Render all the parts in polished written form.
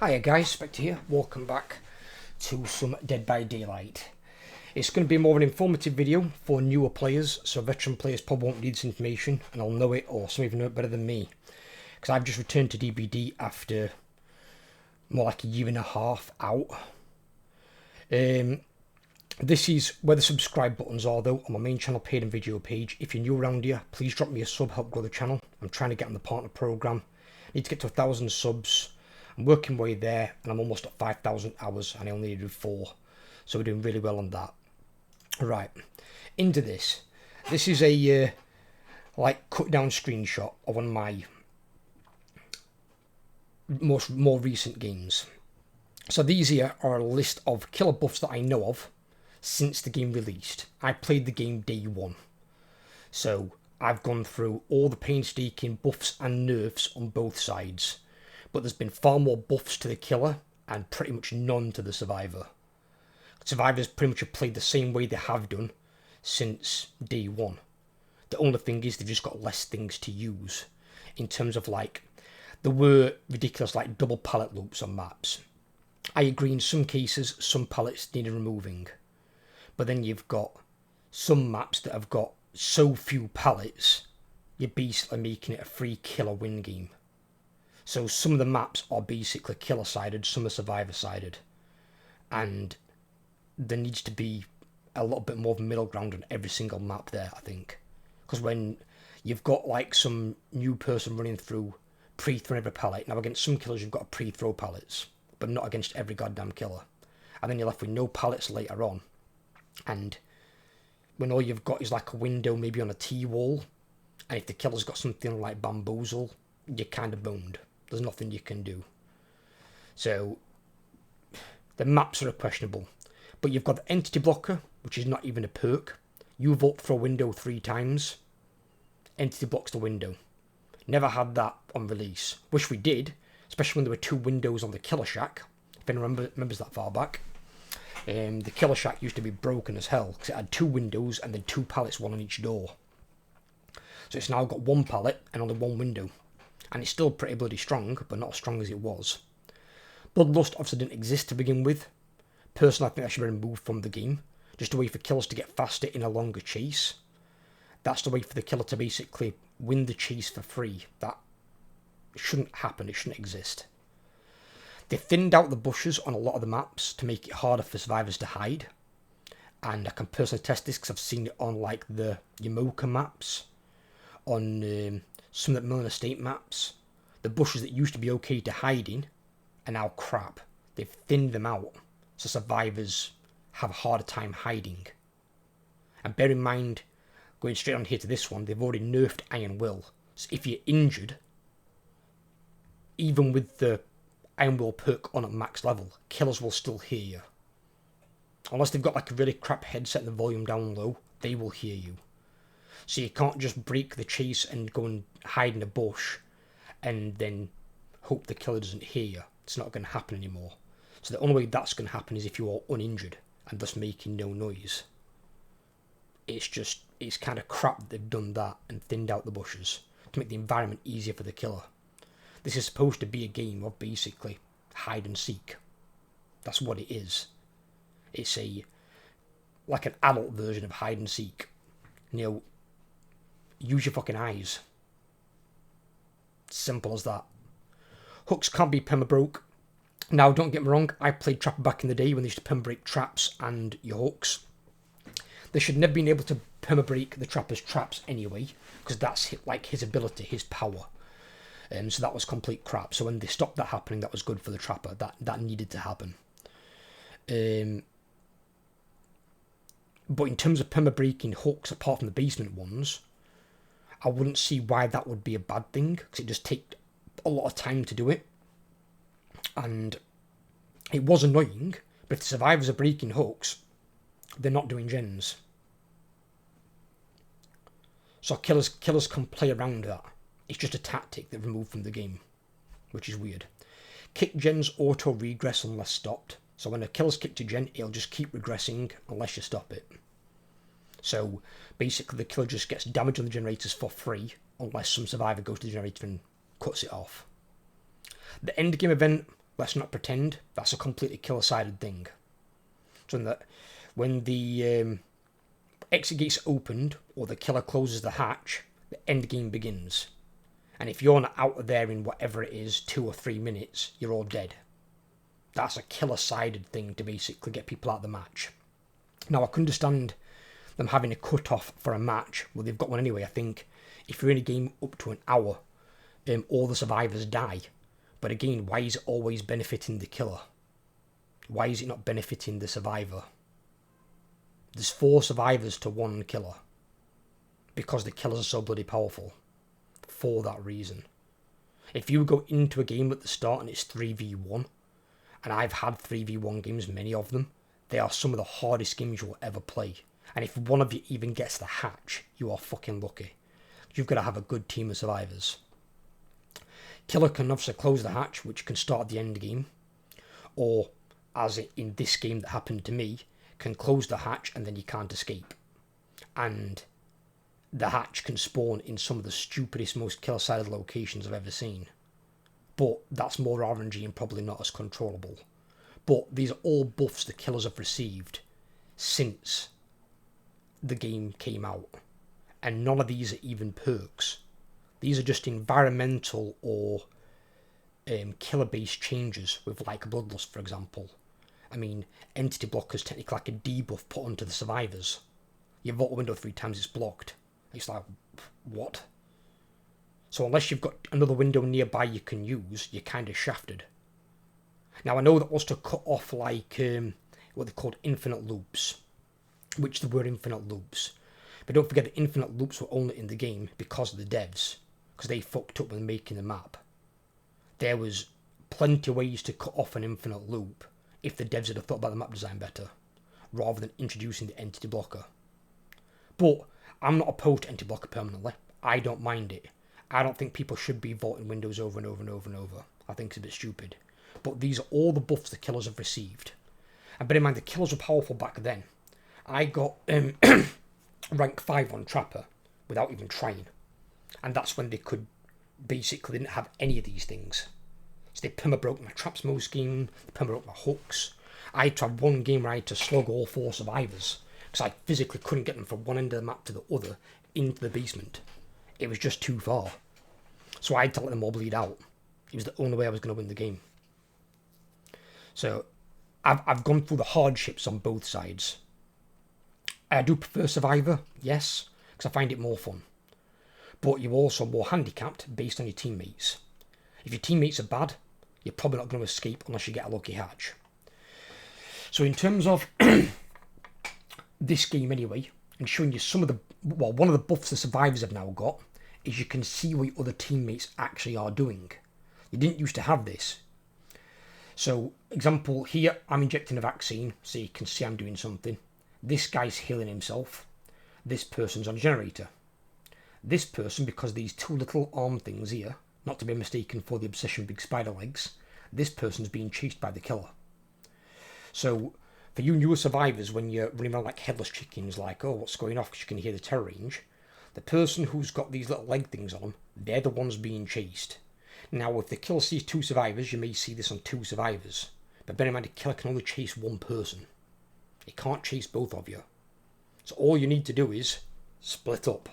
Hiya guys, Spectre here. Welcome back to some Dead by Daylight. It's going to be more of an informative video for newer players, so veteran players probably won't need this information and I'll know it, or some even know it better than me. Because I've just returned to DBD after more like a year and a half out. This is where the subscribe buttons are though, on my main channel paid and video page. If you're new around here, please drop me a sub, help grow the channel. I'm trying to get on the partner program. I need to get to 1,000 subs. I'm working my way there and I'm almost at 5,000 hours and I only need to do 4. So we're doing really well on that. Right, into this. This is a like cut down screenshot of one of my more recent games. So these here are a list of killer buffs that I know of since the game released. I played the game day one. So I've gone through all the painstaking buffs and nerfs on both sides. But there's been far more buffs to the killer and pretty much none to the survivor. Survivors pretty much have played the same way they have done since day one. The only thing is they've just got less things to use. In terms of like, there were ridiculous like double pallet loops on maps. I agree in some cases some pallets need removing. But then you've got some maps that have got so few pallets, you're basically making it a free killer win game. So some of the maps are basically killer sided, some are survivor sided. And there needs to be a little bit more of a middle ground on every single map there, I think. Because when you've got like some new person running through pre-throw every pallet, now against some killers you've got pre-throw pallets, but not against every goddamn killer. And then you're left with no pallets later on. And when all you've got is like a window maybe on a T-wall, and if the killer's got something like bamboozle, you're kind of boned. There's nothing you can do. So the maps are questionable. But you've got the entity blocker, which is not even a perk. You vault through a window 3 times. Entity blocks the window. Never had that on release. Wish we did, especially when there were 2 windows on the killer shack. If anyone remembers that far back. The killer shack used to be broken as hell because it had 2 windows and then 2 pallets, 1 on each door. So it's now got 1 pallet and only 1 window. And it's still pretty bloody strong, but not as strong as it was. Bloodlust obviously didn't exist to begin with. Personally, I think that should be removed from the game. Just a way for killers to get faster in a longer chase. That's the way for the killer to basically win the chase for free. That shouldn't happen, it shouldn't exist. They thinned out the bushes on a lot of the maps to make it harder for survivors to hide. And I can personally test this because I've seen it on like the Yamoka maps. On some of the Millen Estate maps. The bushes that used to be okay to hide in are now crap. They've thinned them out. So survivors have a harder time hiding. And bear in mind, going straight on here to this one, they've already nerfed Iron Will. So if you're injured, even with the Iron Will perk on at max level, killers will still hear you. Unless they've got like a really crap headset and the volume down low, they will hear you. So you can't just break the chase and go and hide in a bush and then hope the killer doesn't hear you. It's not going to happen anymore. So the only way that's going to happen is if you are uninjured and thus making no noise. It's kind of crap that they've done that and thinned out the bushes to make the environment easier for the killer. This is supposed to be a game of basically hide and seek. That's what it is. It's like an adult version of hide and seek. You know, use your fucking eyes. Simple as that. Hooks can't be permabroke. Now, don't get me wrong, I played Trapper back in the day when they used to permabreak traps and your hooks. They should never been able to permabreak the Trapper's traps anyway, because that's like his ability, his power. So that was complete crap. So when they stopped that happening, that was good for the Trapper. That needed to happen. But in terms of permabreaking hooks, apart from the basement ones, I wouldn't see why that would be a bad thing, because it just takes a lot of time to do it. And it was annoying, but if the survivors are breaking hooks, they're not doing gens. So killers can play around that. It's just a tactic they've removed from the game, which is weird. Kick gens auto regress unless stopped. So when a killer's kicked a gen, it'll just keep regressing unless you stop it. So basically the killer just gets damage on the generators for free unless some survivor goes to the generator and cuts it off. The endgame event let's not pretend that's a completely killer-sided thing. So when the exit gate's opened or the killer closes the hatch, the end game begins. And if you're not out of there in whatever it is, 2 or 3 minutes, you're all dead. That's a killer-sided thing to basically get people out of the match. Now, I can understand them having a cut-off for a match. Well, they've got one anyway. I think if you're in a game up to an hour, all the survivors die. But again, why is it always benefiting the killer? Why is it not benefiting the survivor? There's 4 survivors to 1 killer. Because the killers are so bloody powerful. For that reason. If you go into a game at the start and it's 3v1, and I've had 3v1 games, many of them, they are some of the hardest games you'll ever play. And if one of you even gets the hatch, you are fucking lucky. You've got to have a good team of survivors. Killer can obviously close the hatch, which can start the end game. Or, as in this game that happened to me, can close the hatch and then you can't escape. And the hatch can spawn in some of the stupidest, most killer-sided locations I've ever seen. But that's more RNG and probably not as controllable. But these are all buffs the killers have received since the game came out. And none of these are even perks. These are just environmental or killer-based changes with like Bloodlust, for example. I mean, Entity Blocker is technically like a debuff put onto the survivors. You vault a window 3 times, it's blocked. It's like, what? So unless you've got another window nearby you can use, you're kind of shafted. Now I know that was to cut off like what they called infinite loops, which there were infinite loops. But don't forget that infinite loops were only in the game because of the devs, because they fucked up when making the map. There was plenty of ways to cut off an infinite loop if the devs had thought about the map design better, rather than introducing the entity blocker. But I'm not opposed to entity blocker permanently. I don't mind it. I don't think people should be vaulting windows over and over and over and over. I think it's a bit stupid. But these are all the buffs the killers have received. And bear in mind, the killers were powerful back then. I got rank 5 on Trapper without even trying. And that's when they could basically didn't have any of these things. So they perma-broke my traps most game, they perma-broke my hooks. I tried one game where I had to slug all 4 survivors because I physically couldn't get them from one end of the map to the other into the basement. It was just too far. So I had to let them all bleed out. It was the only way I was going to win the game. So I've gone through the hardships on both sides. I do prefer Survivor, yes, because I find it more fun. But you're also more handicapped based on your teammates. If your teammates are bad, you're probably not going to escape unless you get a lucky hatch. So in terms of this game anyway, and showing you some of the, well, one of the buffs the survivors have now got is you can see what your other teammates actually are doing. You didn't used to have this. So, example, here I'm injecting a vaccine, so you can see I'm doing something. This guy's healing himself. This person's on a generator. This person, because these 2 little arm things here, not to be mistaken for the Obsession Big Spider Legs, this person's being chased by the killer. So, for you newer survivors, when you're running around like headless chickens, like, oh, what's going off, because you can hear the terror range, the person who's got these little leg things on them, they're the ones being chased. Now, if the killer sees 2 survivors, you may see this on 2 survivors. But bear in mind, the killer can only chase 1 person. It can't chase both of you. So all you need to do is split up.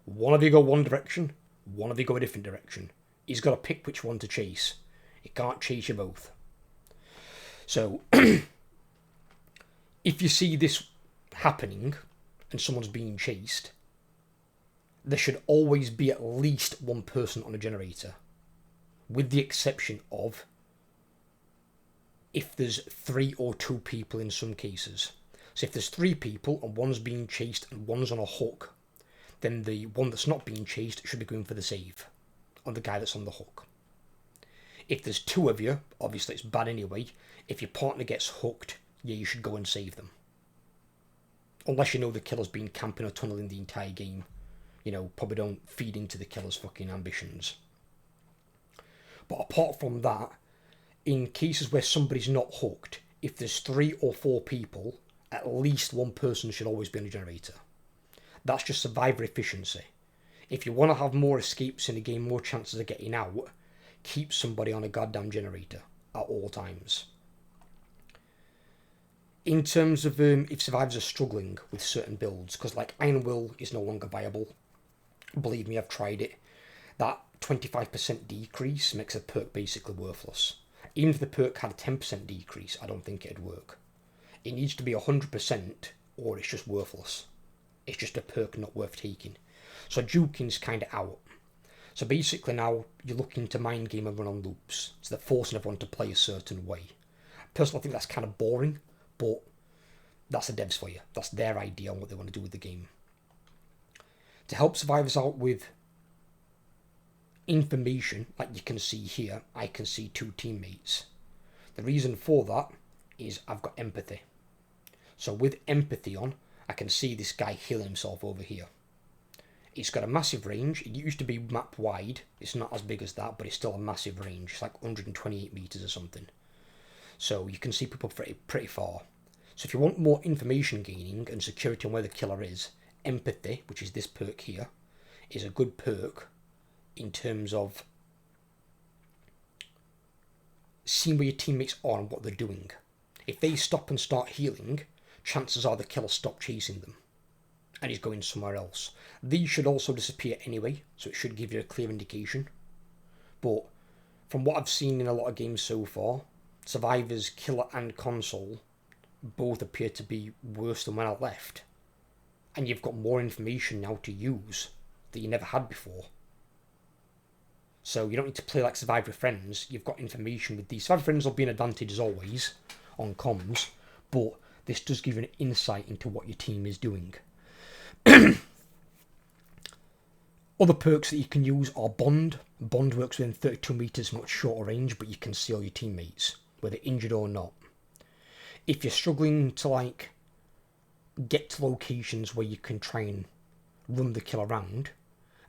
One of you go one direction, one of you go a different direction. He's got to pick which one to chase. It can't chase you both. So, if you see this happening, and someone's being chased, there should always be at least 1 person on a generator. With the exception of if there's 3 or 2 people in some cases. So if there's 3 people and one's being chased and one's on a hook, then the one that's not being chased should be going for the save on the guy that's on the hook. If there's 2 of you, obviously it's bad anyway. If your partner gets hooked, yeah, you should go and save them. Unless you know the killer's been camping or tunneling the entire game. You know, probably don't feed into the killer's fucking ambitions. But apart from that, in cases where somebody's not hooked, if there's 3 or 4 people, at least 1 person should always be on a generator. That's just survivor efficiency. If you want to have more escapes in a game, more chances of getting out, keep somebody on a goddamn generator. at all times. In terms of if survivors are struggling with certain builds, because like Iron Will is no longer viable, believe me, I've tried it, that 25% decrease makes a perk basically worthless. Even if the perk had a 10% decrease, I don't think it'd work. It needs to be 100% or it's just worthless. It's just a perk not worth taking. So juking's kind of out. So basically now you're looking to mind game and run on loops. So they're forcing everyone to play a certain way. Personally, I think that's kind of boring, but that's the devs for you. That's their idea on what they want to do with the game. To help survivors out with information, like you can see here, I can see 2 teammates. The reason for that is I've got empathy. So with empathy on, I can see this guy healing himself over here. It's got a massive range. It used to be map wide. It's not as big as that, but it's still a massive range. It's like 128 meters or something. So you can see people pretty far. So if you want more information gaining and security on where the killer is, empathy, which is this perk here, is a good perk in terms of seeing where your teammates are and what they're doing. If they stop and start healing, chances are the killer stopped chasing them and he's going somewhere else. These should also disappear anyway, so it should give you a clear indication. But from what I've seen in a lot of games so far, Survivors, Killer and Console both appear to be worse than when I left. And you've got more information now to use that you never had before. So you don't need to play like Survive with Friends. You've got information with these. Survive with Friends will be an advantage as always on comms, but this does give you an insight into what your team is doing. Other perks that you can use are Bond. Bond works within 32 meters, much shorter range, but you can see all your teammates, whether injured or not. If you're struggling to like get to locations where you can try and run the kill around,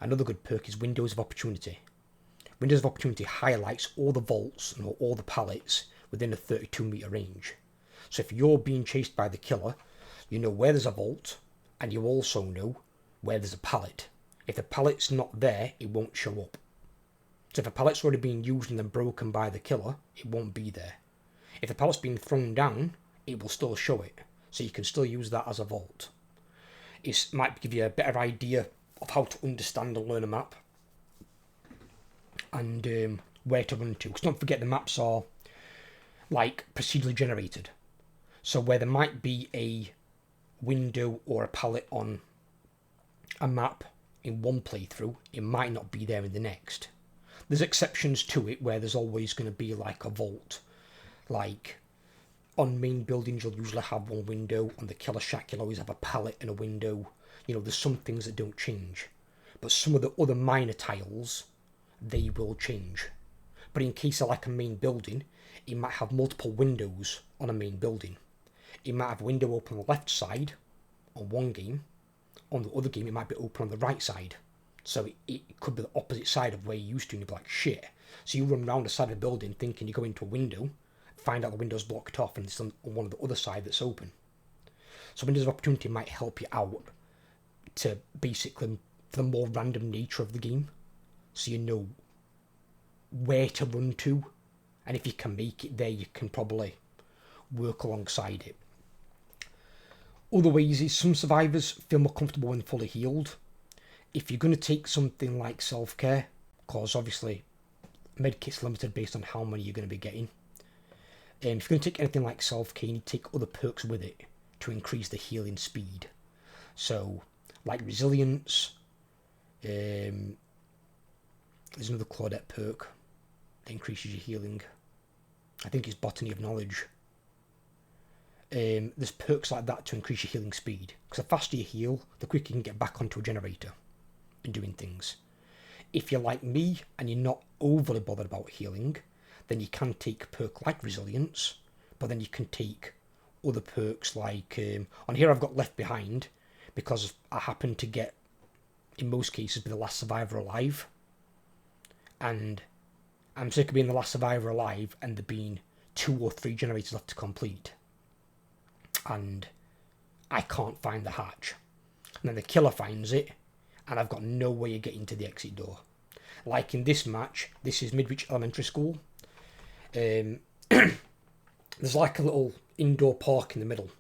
another good perk is Windows of Opportunity. Windows of Opportunity highlights all the vaults and all the pallets within a 32 meter range. So if you're being chased by the killer, you know where there's a vault, and you also know where there's a pallet. If the pallet's not there, it won't show up. So if a pallet's already been used and then broken by the killer, it won't be there. If the pallet's been thrown down, it will still show it. So you can still use that as a vault. It might give you a better idea of how to understand and learn a map. And where to run to. Because don't forget the maps are like procedurally generated. So where there might be a window or a pallet on a map in one playthrough, it might not be there in the next. There's exceptions to it where there's always going to be like a vault. Like on main buildings you'll usually have one window, on the killer shack you'll always have a pallet and a window. You know, there's some things that don't change. But some of the other minor tiles, they will change. But in case of like a main building, it might have multiple windows on a main building. It might have a window open on the left side on one game. On the other game, it might be open on the right side. So it could be the opposite side of where you used to, and you'd be like, shit. So you run around the side of the building thinking you go into a window, find out the window's blocked off, and it's on one of the other side that's open. So Windows of Opportunity might help you out to basically, for the more random nature of the game, so you know where to run to, and if you can make it there, you can probably work alongside it. Other ways is some survivors feel more comfortable when fully healed. If you're going to take something like self-care, because obviously medkit's limited based on how many you're going to be getting. If you're going to take anything like self-care, you need to take other perks with it to increase the healing speed. So, like resilience, there's another Claudette perk that increases your healing. I think it's Botany of Knowledge. There's perks like that to increase your healing speed. Because the faster you heal, the quicker you can get back onto a generator and doing things. If you're like me and you're not overly bothered about healing, then you can take a perk like Resilience, but then you can take other perks like... on here I've got Left Behind, because I happen to get, in most cases, be the last survivor alive. And I'm sick of being the last survivor alive and there being 2 or 3 generators left to complete. And I can't find the hatch. And then the killer finds it, and I've got no way of getting to the exit door. Like in this match, this is Midwich Elementary School. there's like a little indoor park in the middle.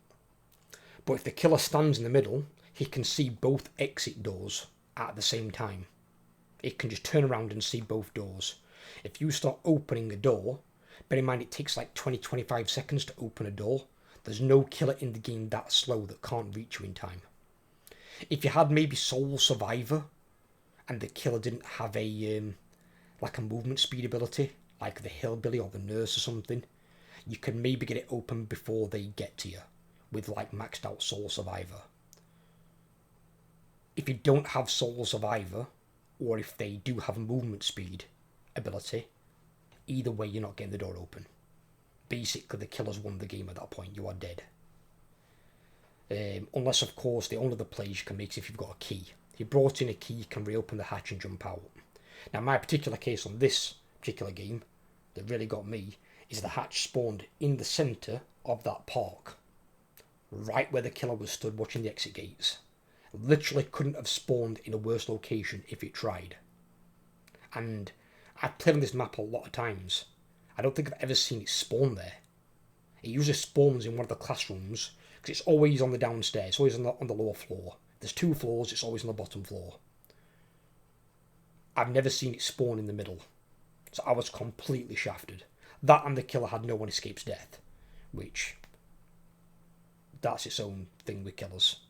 But if the killer stands in the middle, he can see both exit doors at the same time. It can just turn around and see both doors. If you start opening a door, bear in mind it takes like 20-25 seconds to open a door. There's no killer in the game that slow that can't reach you in time. If you had maybe Sole Survivor, and the killer didn't have a like a movement speed ability, like the hillbilly or the nurse or something, you can maybe get it open before they get to you, with like maxed out Sole Survivor. If you don't have Sole Survivor, or if they do have a movement speed ability, either way you're not getting the door open. Basically the killer's won the game at that point, you are dead. Unless of course the only other play you can make is if you've got a key. If you brought in a key, you can reopen the hatch and jump out. Now my particular case on this particular game that really got me is the hatch spawned in the centre of that park, right where the killer was stood watching the exit gates. Literally couldn't have spawned in a worse location if it tried. And I've played on this map a lot of times. I don't think I've ever seen it spawn there. It usually spawns in one of the classrooms, because it's always on the downstairs, it's always on the lower floor. There's 2 floors, it's always on the bottom floor. I've never seen it spawn in the middle. So I was completely shafted. That and the killer had no one escapes death, which, that's its own thing with killers.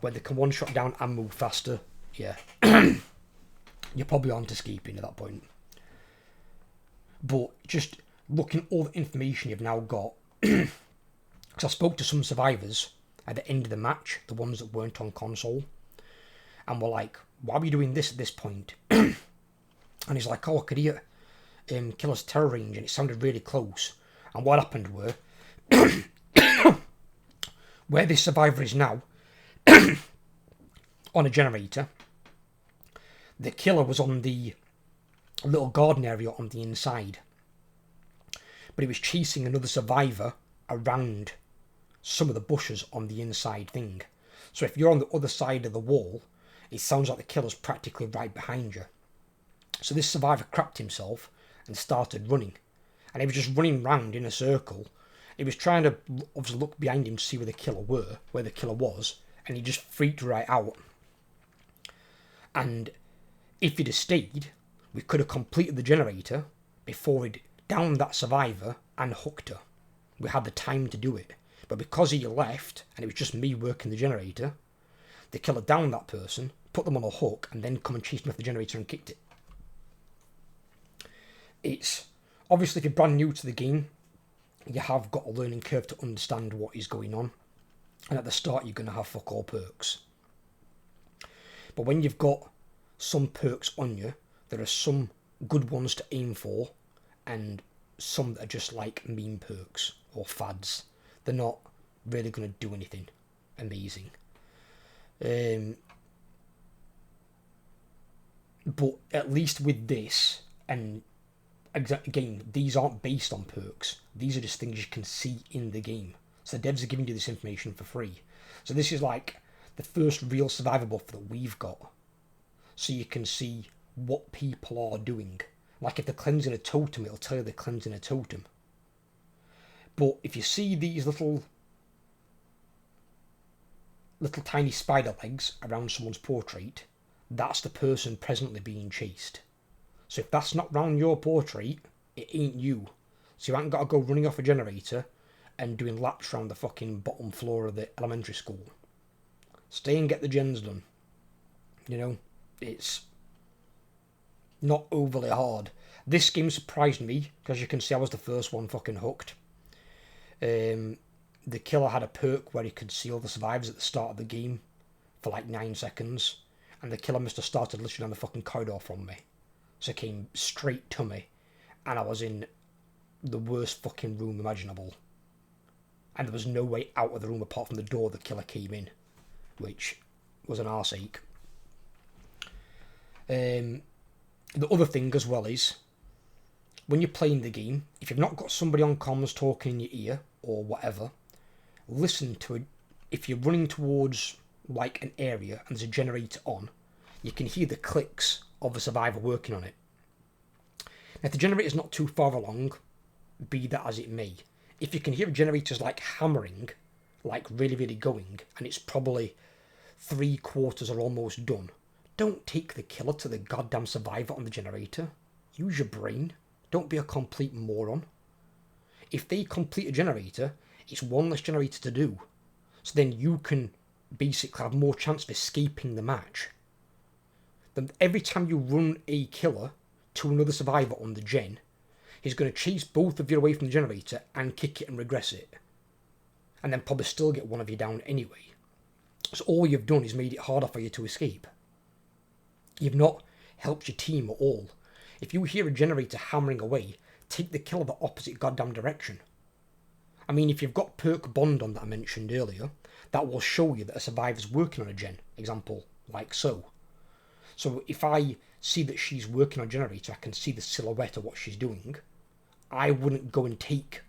When they can one-shot down and move faster, yeah. You're probably on to escaping at that point. But just looking at all the information you've now got, because I spoke to some survivors at the end of the match, the ones that weren't on console, and were like, why are we doing this at this point? And he's like, oh, I could hear killer's terror range, and it sounded really close. And what happened were, where this survivor is now, on a generator, the killer was on the little garden area on the inside, but he was chasing another survivor around some of the bushes on the inside thing. So if you're on the other side of the wall, it sounds like the killer's practically right behind you. So this survivor crapped himself and started running, and he was just running round in a circle. He was trying to obviously look behind him to see where the killer was, and he just freaked right out. And if he'd have stayed, we could have completed the generator before he'd downed that survivor and hooked her. We had the time to do it. But because he left, and it was just me working the generator, the killer downed that person, put them on a hook, and then come and chased me off the generator and kicked it. It's, obviously if you're brand new to the game, you have got a learning curve to understand what is going on. And at the start you're going to have fuck all perks. But when you've got some perks on you, there are some good ones to aim for, and some that are just like meme perks or fads. They're not really going to do anything amazing. But at least with this, and again, these aren't based on perks. These are just things you can see in the game. So the devs are giving you this information for free. So this is like the first real survivor buff that we've got. So you can see what people are doing. Like if they're cleansing a totem, it'll tell you they're cleansing a totem. But if you see these little tiny spider legs around someone's portrait, that's the person presently being chased. So if that's not round your portrait, it ain't you. So you ain't got to go running off a generator and doing laps around the fucking bottom floor of the elementary school. Stay and get the gens done. You know, it's not overly hard. This game surprised me, because you can see I was the first one fucking hooked. The killer had a perk where he could see all the survivors at the start of the game for like 9 seconds, and the killer must have started literally down the fucking corridor from me. So it came straight to me, and I was in the worst fucking room imaginable. And there was no way out of the room apart from the door the killer came in, which was an arse ache. The other thing as well is, when you're playing the game, if you've not got somebody on comms talking in your ear or whatever, listen to it. If you're running towards like an area and there's a generator on, you can hear the clicks of a survivor working on it. Now if the generator's not too far along, be that as it may. If you can hear generators like hammering, like really, really going, and it's probably 3/4 or almost done, don't take the killer to the goddamn survivor on the generator. Use your brain. Don't be a complete moron. If they complete a generator, it's one less generator to do. So then you can basically have more chance of escaping the match. Then every time you run a killer to another survivor on the gen, he's going to chase both of you away from the generator and kick it and regress it. And then probably still get one of you down anyway. So all you've done is made it harder for you to escape. You've not helped your team at all. If you hear a generator hammering away, take the killer the opposite goddamn direction. I mean, if you've got perk bond on that I mentioned earlier, that will show you that a survivor's working on a gen. Example, like so. So if I see that she's working on a generator, I can see the silhouette of what she's doing. I wouldn't go and take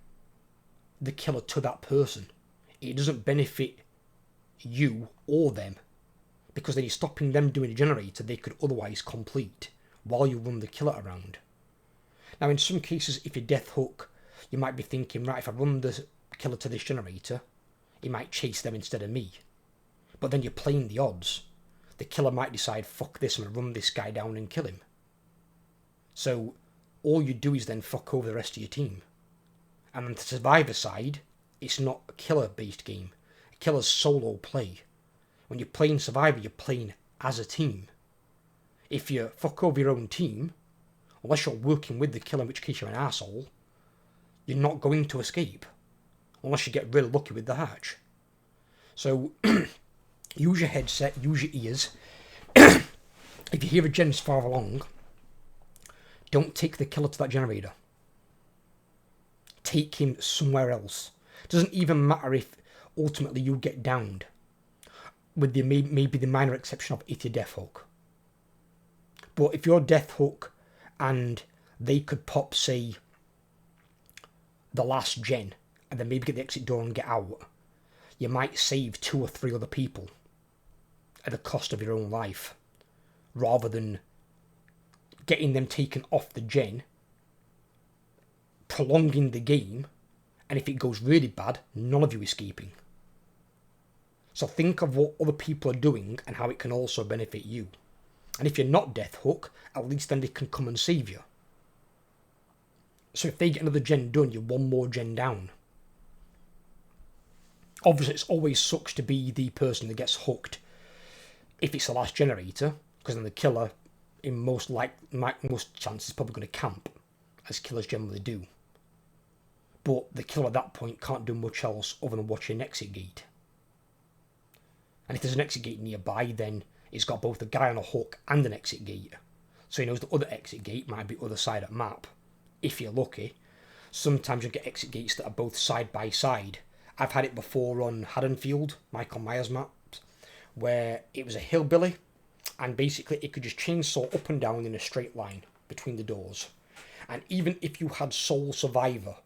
the killer to that person. It doesn't benefit you or them, because then you're stopping them doing a generator they could otherwise complete while you run the killer around. Now in some cases, if you death hook, you might be thinking, right, if I run the killer to this generator, he might chase them instead of me. But then you're playing the odds. The killer might decide, fuck this, I'm going to run this guy down and kill him. So all you do is then fuck over the rest of your team. And on the survivor side, it's not a killer-based game. A killer's solo play. When you're playing survivor, you're playing as a team. If you fuck over your own team, unless you're working with the killer, in which case you're an asshole, you're not going to escape. Unless you get really lucky with the hatch. So, use your headset, use your ears. If you hear a gen's far along, don't take the killer to that generator. Take him somewhere else. It doesn't even matter if ultimately you get downed. With the maybe the minor exception of if you death hook. But if you're death hook and they could pop, say, the last gen, and then maybe get the exit door and get out, you might save 2 or 3 other people at the cost of your own life, rather than getting them taken off the gen, prolonging the game, and if it goes really bad, none of you escaping. So think of what other people are doing and how it can also benefit you. And if you're not death hook, at least then they can come and save you. So if they get another gen done, you're one more gen down. Obviously, it always sucks to be the person that gets hooked if it's the last generator, because then the killer, in most chances, is probably going to camp, as killers generally do. But the killer at that point can't do much else other than watch an exit gate. And if there's an exit gate nearby, then it's got both a guy on a hook and an exit gate. So he knows the other exit gate might be other side of the map. If you're lucky. Sometimes you get exit gates that are both side by side. I've had it before on Haddonfield, Michael Myers maps, where it was a hillbilly, and basically it could just chainsaw up and down in a straight line between the doors. And even if you had sole survivor,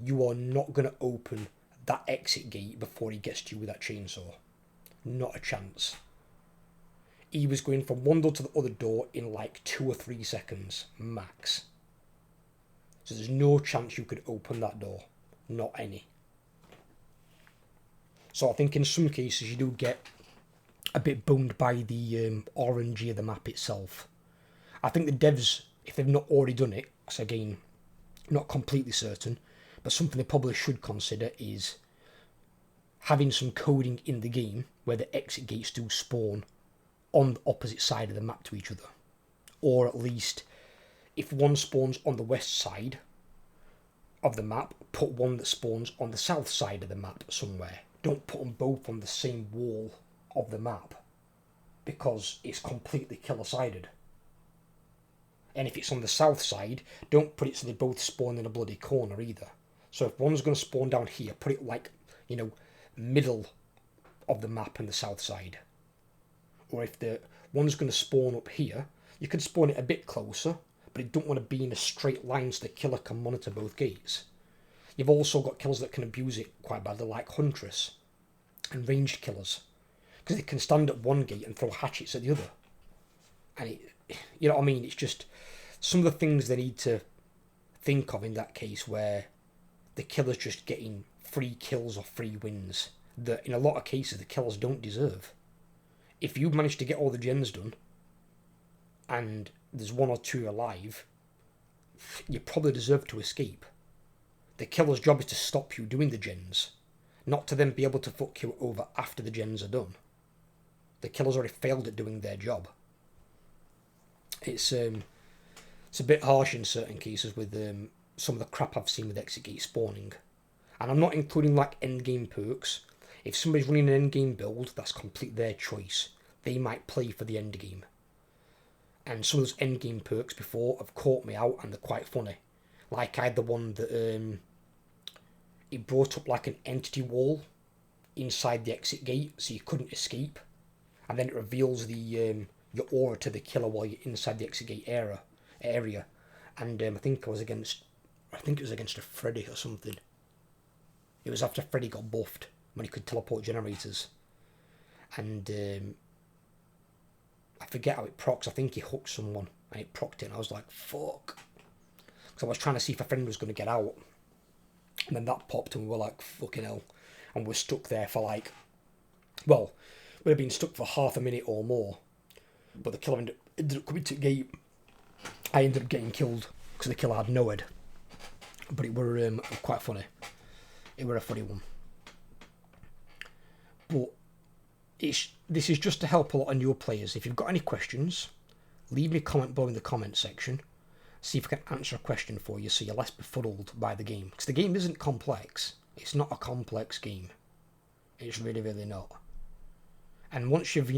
you are not going to open that exit gate before he gets to you with that chainsaw. Not a chance. He was going from one door to the other door in like 2 or 3 seconds, max. So there's no chance you could open that door. Not any. So I think in some cases you do get a bit boned by the RNG of the map itself. I think the devs, if they've not already done it, so again, not completely certain, but something they probably should consider is having some coding in the game where the exit gates do spawn on the opposite side of the map to each other. Or at least, if one spawns on the west side of the map, put one that spawns on the south side of the map somewhere. Don't put them both on the same wall of the map, because it's completely killer-sided. And if it's on the south side, don't put it so they both spawn in a bloody corner either. So if one's going to spawn down here, put it like, middle of the map in the south side. Or if the one's going to spawn up here, you can spawn it a bit closer, but it don't want to be in a straight line so the killer can monitor both gates. You've also got killers that can abuse it quite badly, like Huntress and ranged killers, because they can stand at one gate and throw hatchets at the other. And you know what I mean? It's just some of the things they need to think of in that case, where the killer's just getting free kills or free wins that in a lot of cases the killers don't deserve. If you manage to get all the gens done and there's one or two alive, you probably deserve to escape. The killer's job is to stop you doing the gens, not to then be able to fuck you over after the gens are done. The killer's already failed at doing their job. It's a bit harsh in certain cases with some of the crap I've seen with exit gate spawning. And I'm not including like endgame perks. If somebody's running an endgame build, that's completely their choice. They might play for the endgame. And some of those endgame perks before have caught me out and they're quite funny. Like I had the one that it brought up like an entity wall inside the exit gate so you couldn't escape. And then it reveals the your aura to the killer while you're inside the exit gate area. And I think it was against a Freddy or something. It was after Freddy got buffed when he could teleport generators. And I forget how it procs. I think he hooked someone and it procced it and I was like, fuck. Because I was trying to see if a friend was going to get out. And then that popped and we were like, fucking hell. And we're stuck there for like, well, we'd have been stuck for half a minute or more. But the killer ended up coming to the gate. I ended up getting killed because the killer had no head. But it were quite funny. It were a funny one. But this is just to help a lot of newer players. If you've got any questions, leave me a comment below in the comment section. See if I can answer a question for you so you're less befuddled by the game. Because the game isn't complex. It's not a complex game. It's really, really not. And once you've,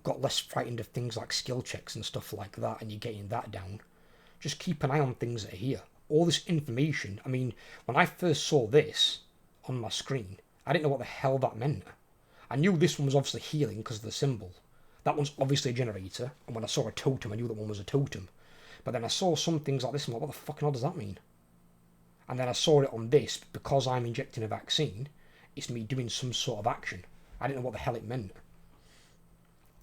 got less frightened of things like skill checks and stuff like that and you're getting that down, just keep an eye on things that are here. All this information, I mean, when I first saw this on my screen, I didn't know what the hell that meant. I knew this one was obviously healing because of the symbol. That one's obviously a generator, and when I saw a totem, I knew that one was a totem. But then I saw some things like this, and I'm like, what the fucking hell does that mean? And then I saw it on this, because I'm injecting a vaccine, it's me doing some sort of action. I didn't know what the hell it meant.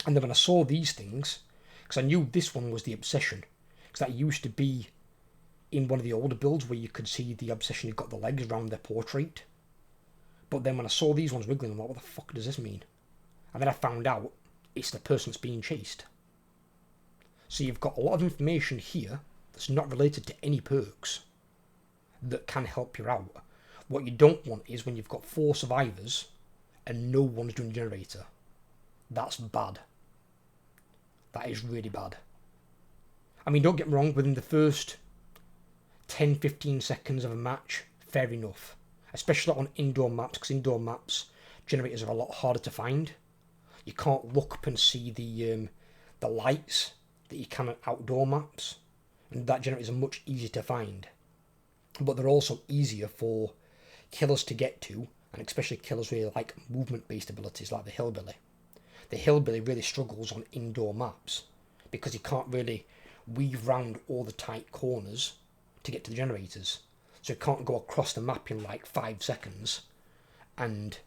And then when I saw these things, because I knew this one was the obsession, because that used to be in one of the older builds where you could see the obsession had got the legs around their portrait. But then when I saw these ones wiggling, I'm like, what the fuck does this mean? And then I found out it's the person that's being chased. So you've got a lot of information here that's not related to any perks that can help you out. What you don't want is when you've got 4 survivors and no one's doing generator. That's bad. That is really bad. I mean, don't get me wrong, within the first 10-15 seconds of a match, fair enough. Especially on indoor maps, because indoor maps, generators are a lot harder to find. You can't look up and see the lights that you can on outdoor maps. And that generators are much easier to find. But they're also easier for killers to get to, and especially killers with like movement-based abilities like the Hillbilly. The Hillbilly really struggles on indoor maps because he can't really weave round all the tight corners to get to the generators. So he can't go across the map in like 5 seconds and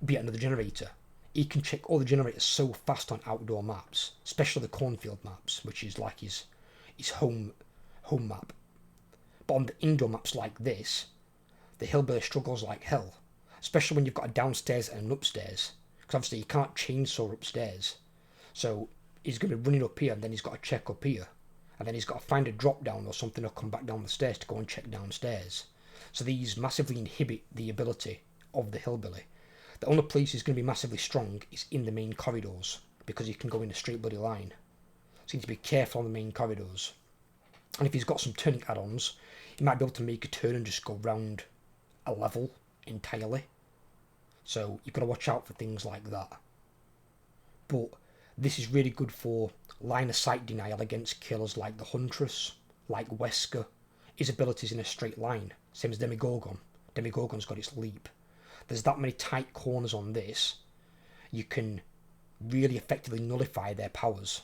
be at another generator. He can check all the generators so fast on outdoor maps, especially the cornfield maps, which is like his home map. But on the indoor maps like this, the Hillbilly struggles like hell, especially when you've got a downstairs and an upstairs. Because obviously you can't chainsaw upstairs. So he's going to be running up here and then he's got to check up here. And then he's got to find a drop down or something or come back down the stairs to go and check downstairs. So these massively inhibit the ability of the Hillbilly. The only place he's going to be massively strong is in the main corridors because he can go in a straight bloody line. So you need to be careful on the main corridors. And if he's got some turning add-ons, he might be able to make a turn and just go round a level entirely. So you've got to watch out for things like that. But this is really good for line of sight denial against killers like the Huntress, like Wesker. His ability's in a straight line, same as Demogorgon. Demogorgon's got its leap. There's that many tight corners on this, you can really effectively nullify their powers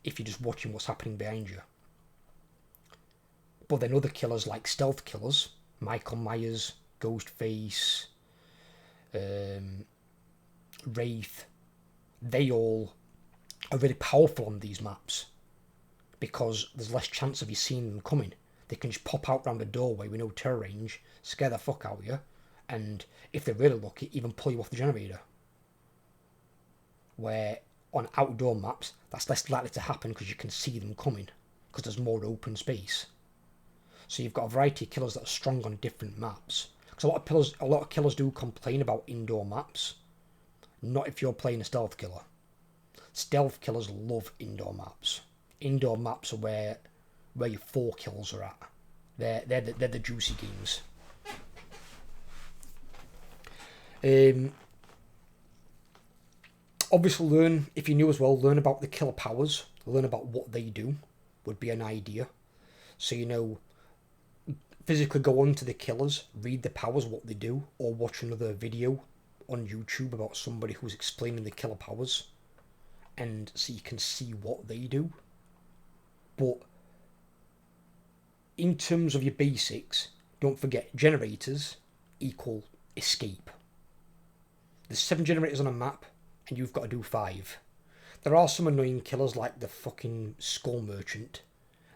if you're just watching what's happening behind you. But then other killers like stealth killers, Michael Myers, Ghostface, Wraith, they all are really powerful on these maps because there's less chance of you seeing them coming. They can just pop out round the doorway with no terror range, scare the fuck out of you, and if they're really lucky, even pull you off the generator. Where on outdoor maps, that's less likely to happen because you can see them coming, because there's more open space. So you've got a variety of killers that are strong on different maps. Because a lot of killers do complain about indoor maps. Not if you're playing a stealth killer. Stealth killers love indoor maps. Indoor maps are where your 4 kills are at. They're the juicy games. Obviously if you're new as well, learn about the killer powers. Learn about what they do would be an idea. So physically go on to the killers, read the powers, what they do, or watch another video on YouTube about somebody who's explaining the killer powers, and so you can see what they do. But in terms of your basics, don't forget generators equal escape. There's 7 generators on a map, and you've got to do 5. There are some annoying killers like the fucking Skull Merchant.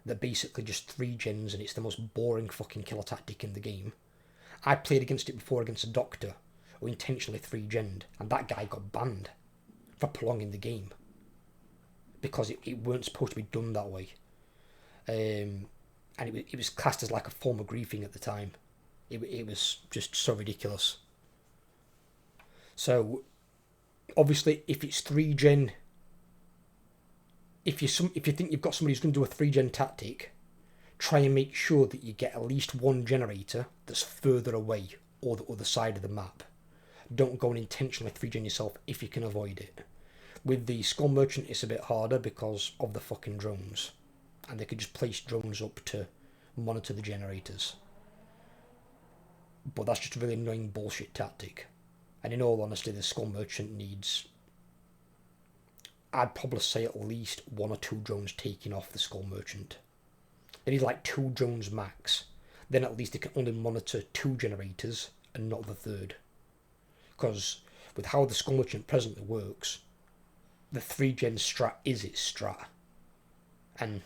They're basically just 3 gens, and it's the most boring fucking killer tactic in the game. I played against it before against a doctor who intentionally 3-gened, and that guy got banned for prolonging the game because it weren't supposed to be done that way. And it was classed as like a form of griefing at the time. It was just so ridiculous. So obviously, if it's 3-gen, if you think you've got somebody who's going to do a 3-gen tactic, try and make sure that you get at least 1 generator that's further away or the other side of the map. Don't go and intentionally 3-gen yourself if you can avoid it. With the Skull Merchant, it's a bit harder because of the fucking drones, and they could just place drones up to monitor the generators. But that's just a really annoying bullshit tactic. And in all honesty, the Skull Merchant needs, I'd probably say, at least 1 or 2 drones taking off the Skull Merchant. They need like 2 drones max. Then at least they can only monitor 2 generators and not the 3rd. Because with how the Skull Merchant presently works, the 3-gen strat is its strat. And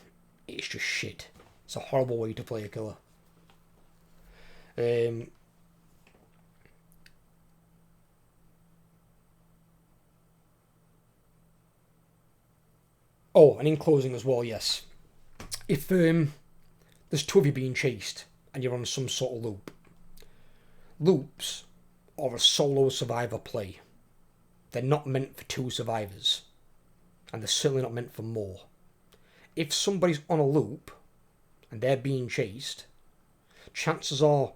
it's just shit. It's a horrible way to play a killer. Oh, and in closing as well, yes. If there's 2 of you being chased and you're on some sort of loop, loops are a solo survivor play. They're not meant for 2 survivors, and they're certainly not meant for more. If somebody's on a loop and they're being chased, chances are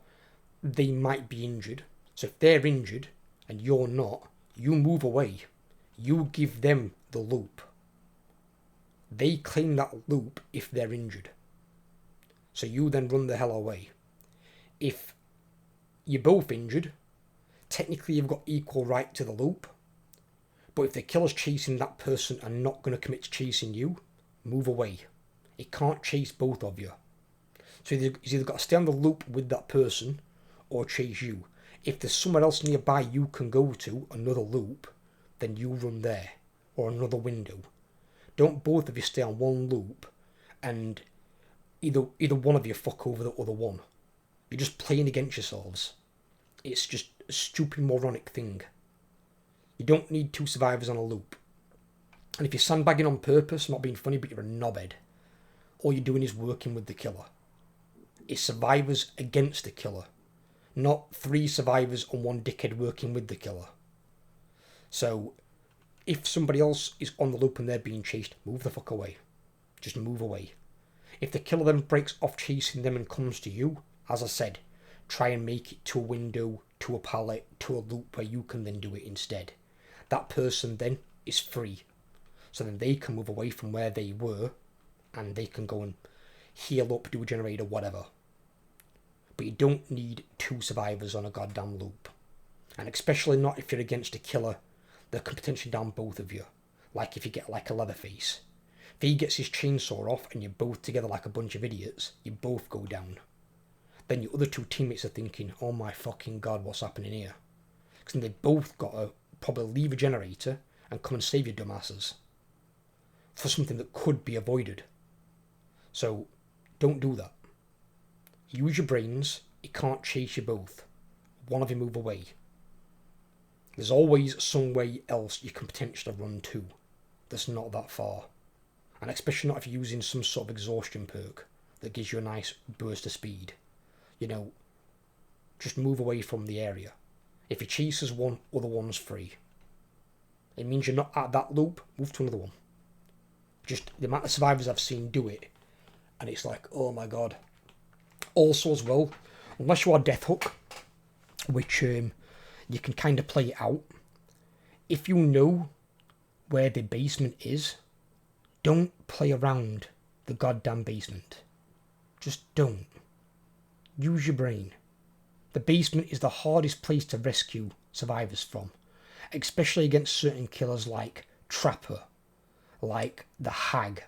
they might be injured. So if they're injured and you're not, you move away. You give them the loop. They claim that loop if they're injured. So you then run the hell away. If you're both injured, technically you've got equal right to the loop. But if the killer's chasing that person and not going to commit to chasing you, move away. It can't chase both of you. So he's either got to stay on the loop with that person or chase you. If there's somewhere else nearby you can go to, another loop, then you run there, or another window. Don't both of you stay on one loop and either one of you fuck over the other one. You're just playing against yourselves. It's just a stupid moronic thing. You don't need 2 survivors on a loop. And if you're sandbagging on purpose, not being funny, but you're a knobhead, all you're doing is working with the killer. It's survivors against the killer, not 3 survivors and 1 dickhead working with the killer. So if somebody else is on the loop and they're being chased, move the fuck away. Just move away. If the killer then breaks off chasing them and comes to you, as I said, try and make it to a window, to a pallet, to a loop where you can then do it instead. That person then is free. So then they can move away from where they were and they can go and heal up, do a generator, whatever. But you don't need 2 survivors on a goddamn loop. And especially not if you're against a killer that can potentially down both of you. Like if you get like a Leatherface. If he gets his chainsaw off and you're both together like a bunch of idiots, you both go down. Then your other 2 teammates are thinking, oh my fucking god, what's happening here? Because then they both got to probably leave a generator and come and save your dumbasses for something that could be avoided. So don't do that. use your brains. It can't chase you both. One of you move away. There's always some way else you can potentially run to that's not that far. And especially not if you're using some sort of exhaustion perk that gives you a nice burst of speed. You know, just move away from the area. If he chases one, other one's free. It means you're not at that loop, move to another one. Just the amount of survivors I've seen do it, and it's like, oh my god. Also as well, unless you are Death Hook, which you can kind of play it out, if you know where the basement is, don't play around the goddamn basement. Just don't. Use your brain. The basement is the hardest place to rescue survivors from, especially against certain killers like Trapper, like the Hag.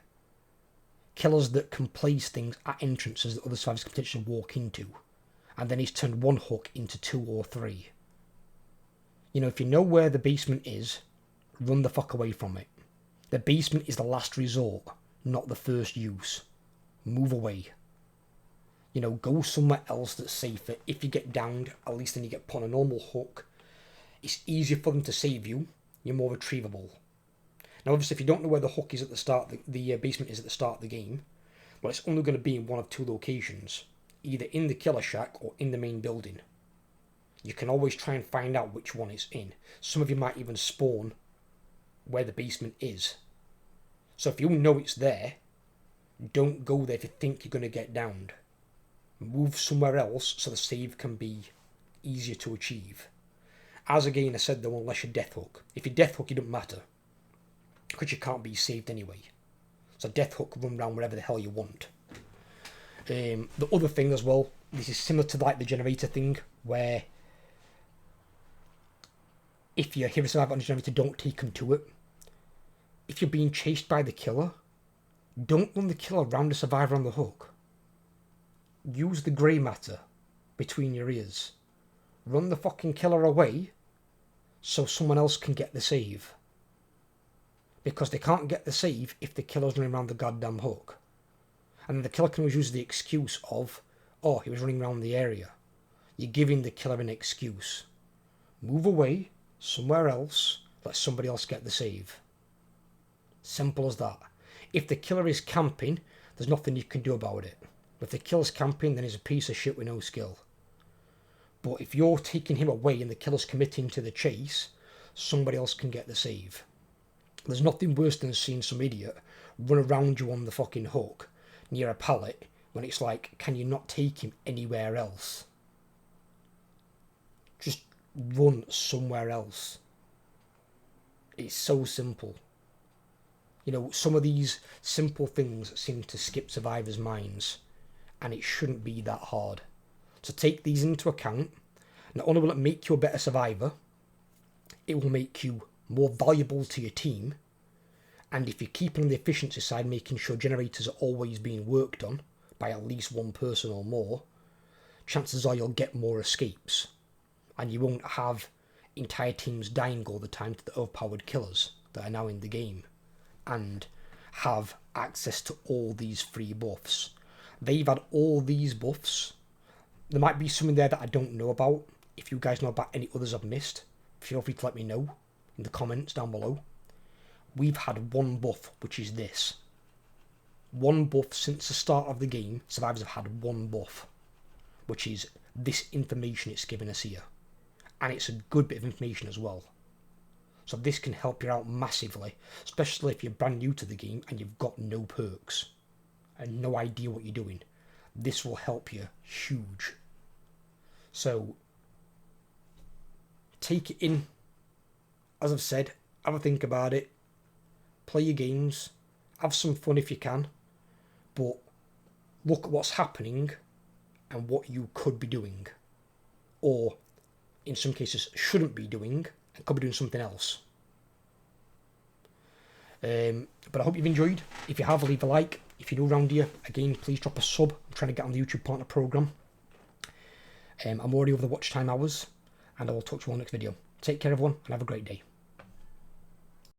Killers that can place things at entrances that other survivors can potentially walk into, and then he's turned one hook into 2 or 3. You know, if you know where the basement is, run the fuck away from it. The basement is the last resort, not the first use. Move away. You know, go somewhere else that's safer. If you get downed, at least then you get put on a normal hook. It's easier for them to save you. You're more retrievable. Now, obviously, if you don't know where the hook is at the start, the basement is at the start of the game, well, it's only going to be in one of 2 locations. Either in the killer shack or in the main building. You can always try and find out which one it's in. Some of you might even spawn where the basement is. So if you know it's there, don't go there if you think you're going to get downed. Move somewhere else so the save can be easier to achieve. As again I said though, unless you're Death Hook. If you're Death Hook, it doesn't matter, because you can't be saved anyway. So Death Hook, run around wherever the hell you want. The other thing as well, this is similar to like the generator thing, where if you hear a survivor on the generator, don't take him to it. If you're being chased by the killer, don't run the killer around the survivor on the hook. Use the grey matter between your ears. Run the fucking killer away so someone else can get the save. Because they can't get the save if the killer's running around the goddamn hook. And then the killer can always use the excuse of, oh, he was running around the area. You're giving the killer an excuse. Move away, somewhere else, let somebody else get the save. Simple as that. If the killer is camping, there's nothing you can do about it. If the killer's camping, then he's a piece of shit with no skill. But if you're taking him away and the killer's committing to the chase, somebody else can get the save. There's nothing worse than seeing some idiot run around you on the fucking hook near a pallet when it's like, can you not take him anywhere else? Just run somewhere else. It's so simple. You know, some of these simple things seem to skip survivors' minds, and it shouldn't be that hard. So take these into account. Not only will it make you a better survivor, it will make you more valuable to your team. And if you're keeping on the efficiency side, making sure generators are always being worked on by at least one person or more, chances are you'll get more escapes. And you won't have entire teams dying all the time to the overpowered killers that are now in the game. And have access to all these free buffs. They've had all these buffs. There might be some in there that I don't know about. If you guys know about any others I've missed, feel free to let me know in the comments down below. We've had one buff, which is this. One buff since the start of the game. Survivors have had one buff, which is this information it's giving us here. And it's a good bit of information as well. So this can help you out massively, especially if you're brand new to the game and you've got no perks and no idea what you're doing. This will help you huge. So take it in. As I've said, have a think about it. Play your games. Have some fun if you can. But look at what's happening and what you could be doing. Or, in some cases, shouldn't be doing and could be doing something else. But I hope you've enjoyed. If you have, leave a like. If you're new around here, again, please drop a sub. I'm trying to get on the YouTube partner program. I'm already over the watch time hours, and I will talk to you all next video. Take care, everyone, and have a great day.